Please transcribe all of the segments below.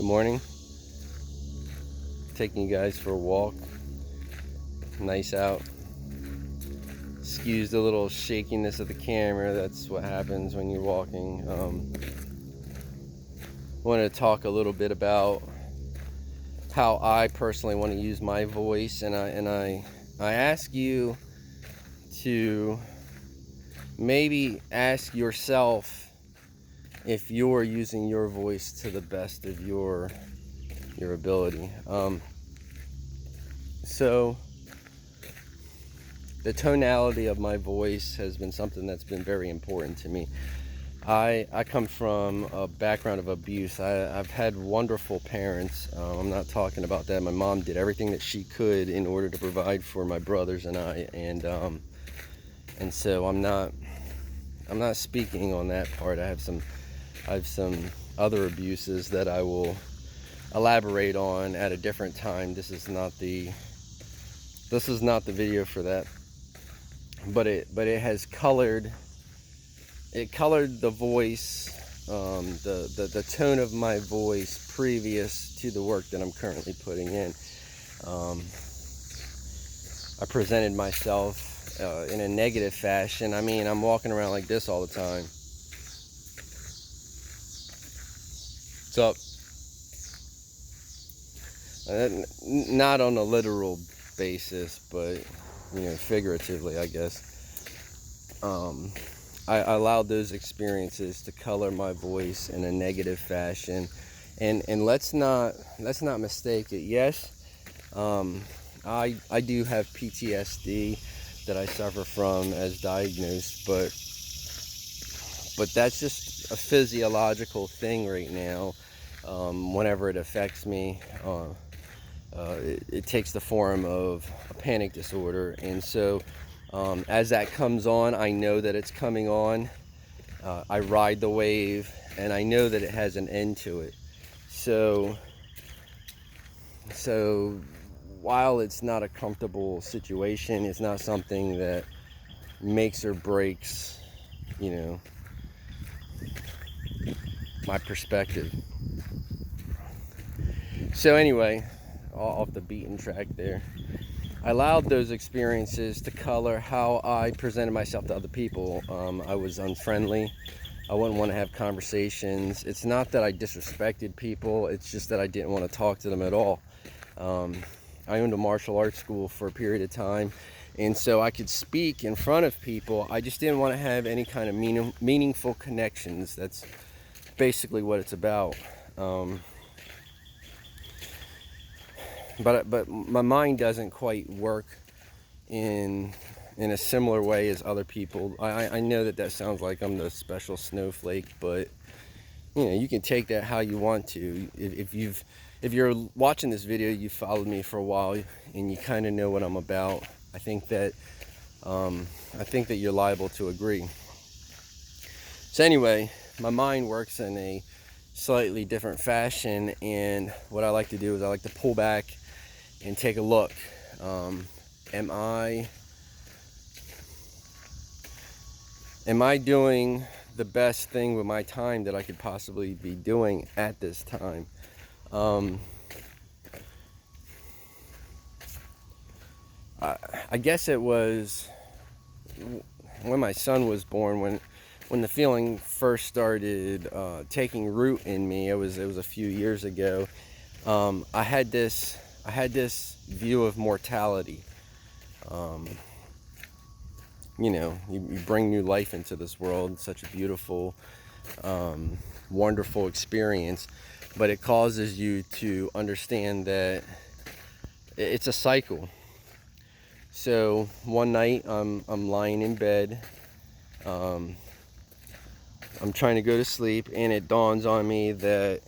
Good morning. Taking you guys for a walk. Nice out. Excuse the little shakiness of the camera. That's what happens when you're walking. I wanted to talk a little bit about how I personally want to use my voice, and I ask you to maybe ask yourself if you're using your voice to the best of your ability. So the tonality of my voice has been something that's been very important to me. I come from a background of abuse. I've had wonderful parents. I'm not talking about that. My mom did everything that she could in order to provide for my brothers and I, and so I'm not speaking on that part. I have some other abuses that I will elaborate on at a different time. This is not the video for that. But it has colored the voice, the tone of my voice previous to the work that I'm currently putting in. I presented myself in a negative fashion. I mean, I'm walking around like this all the time. What's up? Not on a literal basis, but figuratively, I guess. I allowed those experiences to color my voice in a negative fashion, and let's not mistake it. Yes, I do have PTSD that I suffer from as diagnosed, but that's just a physiological thing right now. Whenever it affects me, it takes the form of a panic disorder, and so as that comes on, I know that it's coming on. I ride the wave, and I know that it has an end to it. So while it's not a comfortable situation, it's not something that makes or breaks, my perspective. So anyway, off the beaten track there. I allowed those experiences to color how I presented myself to other people. I was unfriendly. I wouldn't want to have conversations. It's not that I disrespected people, it's just that I didn't want to talk to them at all. I owned a martial arts school for a period of time, and so I could speak in front of people. I just didn't want to have any kind of meaningful connections. That's basically what it's about. But my mind doesn't quite work in a similar way as other people. I know that sounds like I'm the special snowflake, but you can take that how you want to. If you're watching this video, you've followed me for a while and you kind of know what I'm about. I think that you're liable to agree. So anyway, my mind works in a slightly different fashion, and what I like to do is I like to pull back and take a look. Am I doing the best thing with my time that I could possibly be doing at this time? I guess it was when my son was born, when the feeling first started taking root in me. It was a few years ago. I had this view of mortality. You bring new life into this world, such a beautiful, wonderful experience, but it causes you to understand that it's a cycle. So one night I'm lying in bed, I'm trying to go to sleep, and it dawns on me that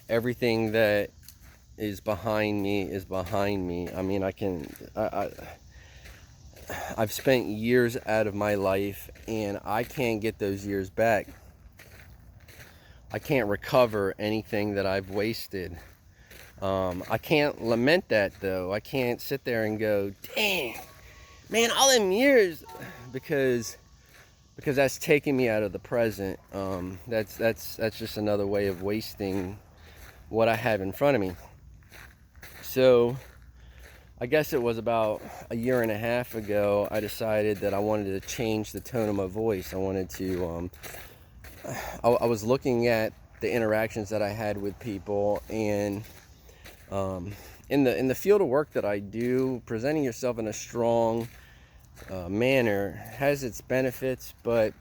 everything that is behind me is behind me. I mean, I've spent years out of my life, and I can't get those years back. I can't recover anything that I've wasted. I can't lament that, though. I can't sit there and go, dang, man, all them years, because that's taking me out of the present. That's just another way of wasting what I have in front of me. So I guess it was about a year and a half ago, I decided that I wanted to change the tone of my voice. I wanted to, I was looking at the interactions that I had with people, and in the field of work that I do, presenting yourself in a strong manner has its benefits, but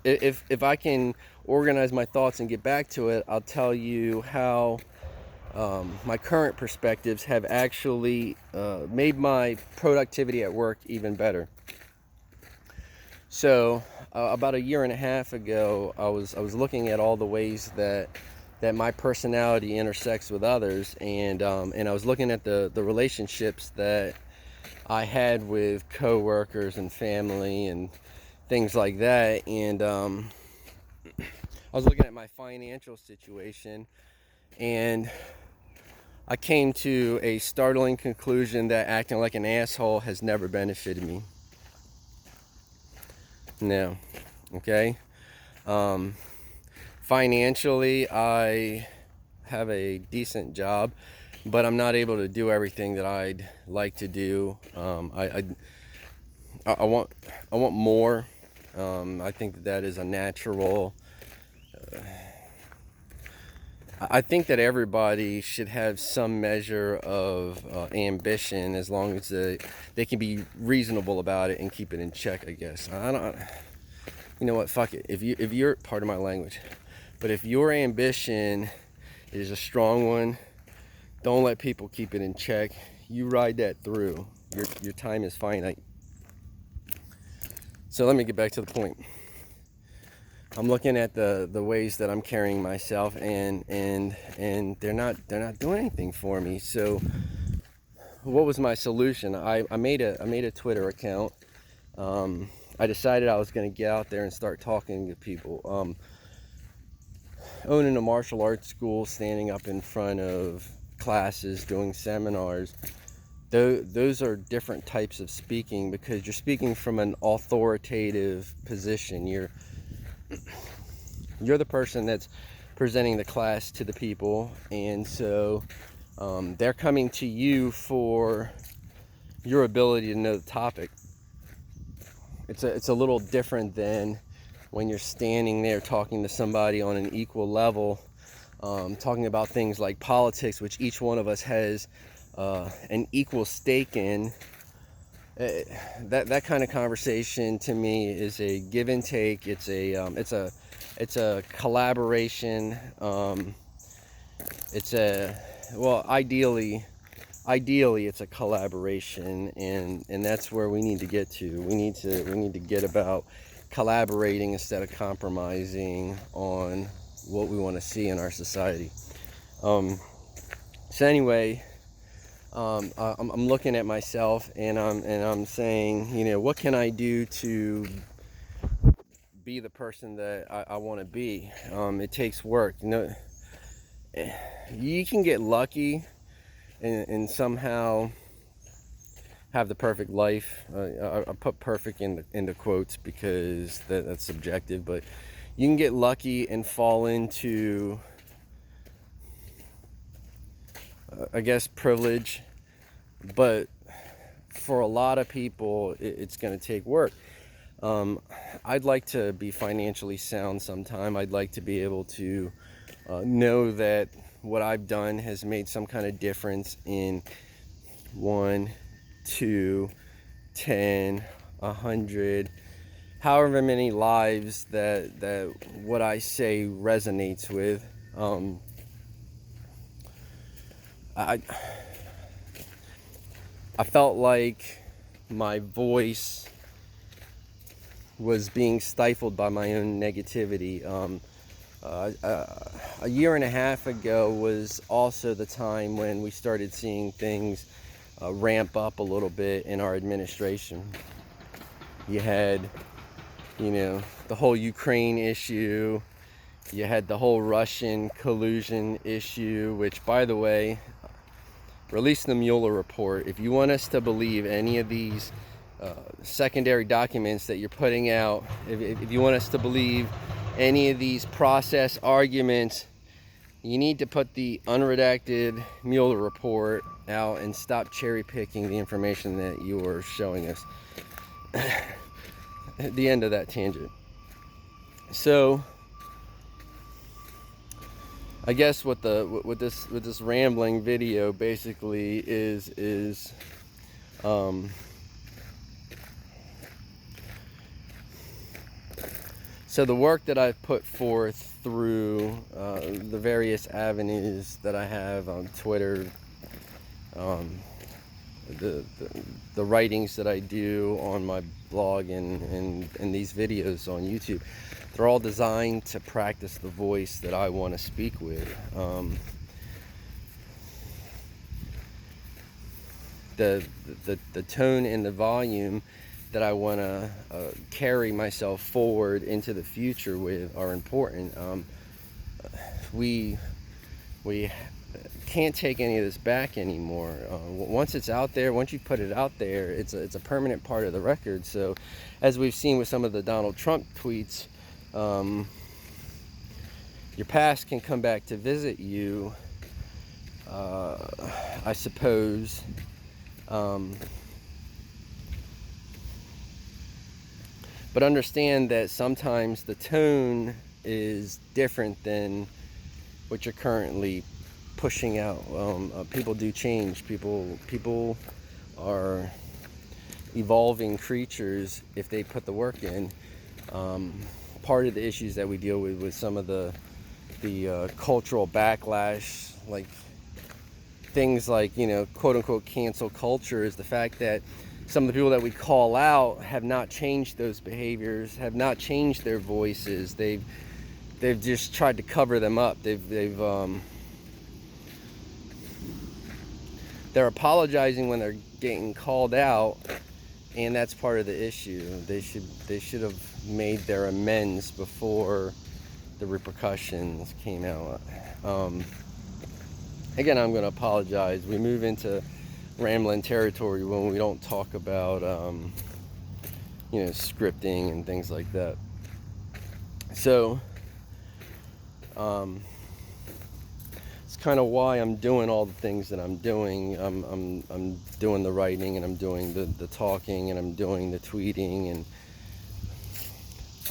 if I can organize my thoughts and get back to it, I'll tell you how my current perspectives have actually made my productivity at work even better. So about a year and a half ago, I was looking at all the ways that my personality intersects with others, and I was looking at the relationships that I had with coworkers and family and things like that, and I was looking at my financial situation, and I came to a startling conclusion that acting like an asshole has never benefited me. No. Okay? Financially, I have a decent job, but I'm not able to do everything that I'd like to do. I want more. I think that is a natural. I think that everybody should have some measure of ambition, as long as they can be reasonable about it and keep it in check, I guess. I don't. You know what? Fuck it. If you're part of my language, but if your ambition is a strong one, don't let people keep it in check. You ride that through. Your time is finite. So let me get back to the point. I'm looking at the ways that I'm carrying myself, and they're not doing anything for me. So what was my solution? I made a Twitter account. I decided I was going to get out there and start talking to people. Owning a martial arts school, standing up in front of classes, doing seminars, those are different types of speaking, because you're speaking from an authoritative position. You're the person that's presenting the class to the people, and so they're coming to you for your ability to know the topic. It's a little different than when you're standing there talking to somebody on an equal level, talking about things like politics, which each one of us has an equal stake in. That kind of conversation to me is a give and take. It's a collaboration. Ideally it's a collaboration, and that's where we need to get to. We need to get about collaborating instead of compromising on what we want to see in our society. So anyway, I'm looking at myself, and I'm saying, what can I do to be the person that I want to be? It takes work. You can get lucky and somehow have the perfect life. I put perfect into quotes because that's subjective, but you can get lucky and fall into, I guess, privilege. But for a lot of people, it's going to take work. I'd like to be financially sound sometime. I'd like to be able to know that what I've done has made some kind of difference in 1, 2, 10, 100, however many lives that what I say resonates with. I felt like my voice was being stifled by my own negativity. A year and a half ago was also the time when we started seeing things ramp up a little bit in our administration. You had, the whole Ukraine issue. You had the whole Russian collusion issue, which, by the way, release the Mueller report. If you want us to believe any of these secondary documents that you're putting out, if you want us to believe any of these process arguments, you need to put the unredacted Mueller report out and stop cherry picking the information that you are showing us. At the end of that tangent. So I guess what this rambling video basically is so the work that I've put forth through the various avenues that I have on Twitter, the writings that I do on my blog and these videos on YouTube, they're all designed to practice the voice that I want to speak with. The tone and the volume that I want to carry myself forward into the future with are important. We can't take any of this back anymore. Once it's out there, once you put it out there, it's a permanent part of the record. So as we've seen with some of the Donald Trump tweets, your past can come back to visit you, I suppose. But understand that sometimes the tone is different than what you're currently pushing out. People do change. People are evolving creatures if they put the work in. Part of the issues that we deal with some of the cultural backlash, like things like, you know, quote unquote cancel culture, is the fact that some of the people that we call out have not changed those behaviors, have not changed their voices. They've just tried to cover them up. They're apologizing when they're getting called out, and that's part of the issue. They should have made their amends before the repercussions came out. Again, I'm going to apologize. We move into rambling territory when we don't talk about scripting and things like that. So it's kind of why I'm doing all the things that I'm doing. I'm doing the writing, and I'm doing the talking, and I'm doing the tweeting, and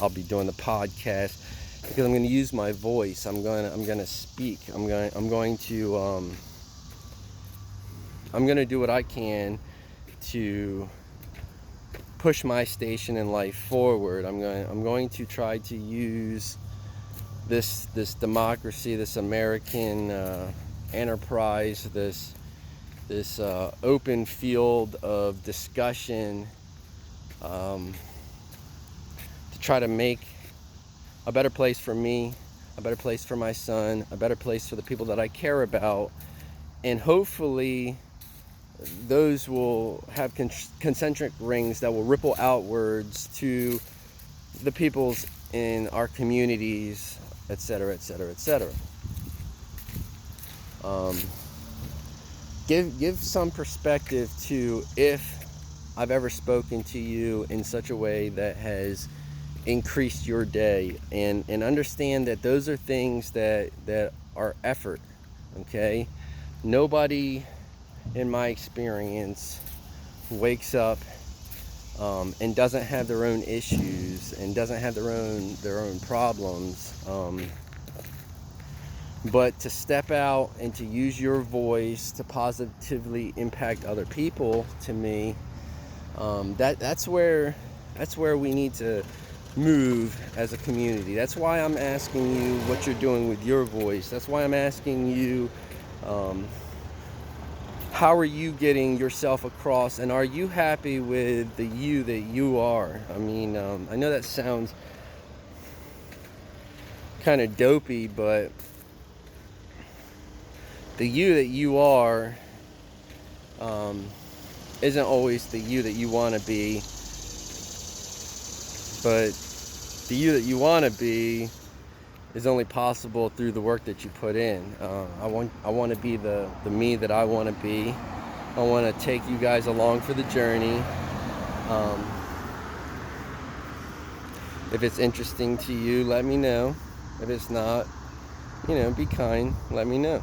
I'll be doing the podcast, because I'm going to use my voice. I'm going to speak. I'm going to do what I can to push my station in life forward. I'm going to try to use this democracy, this American enterprise, this open field of discussion, to try to make a better place for me, a better place for my son, a better place for the people that I care about, and hopefully those will have concentric rings that will ripple outwards to the peoples in our communities, etc., etc., etc. Give some perspective to if I've ever spoken to you in such a way that has increased your day, and understand that those are things that are effort. Okay, nobody in my experience wakes up and doesn't have their own issues and doesn't have their own problems, but to step out and to use your voice to positively impact other people, to me, that's where we need to move as a community. That's why I'm asking you what you're doing with your voice. That's why I'm asking you, how are you getting yourself across, and are you happy with the you that you are? I mean, I know that sounds kind of dopey, but the you that you are isn't always the you that you want to be, but the you that you want to be is only possible through the work that you put in. I want to be the me that I want to be. I want to take you guys along for the journey. If it's interesting to you, let me know. If it's not, be kind, let me know.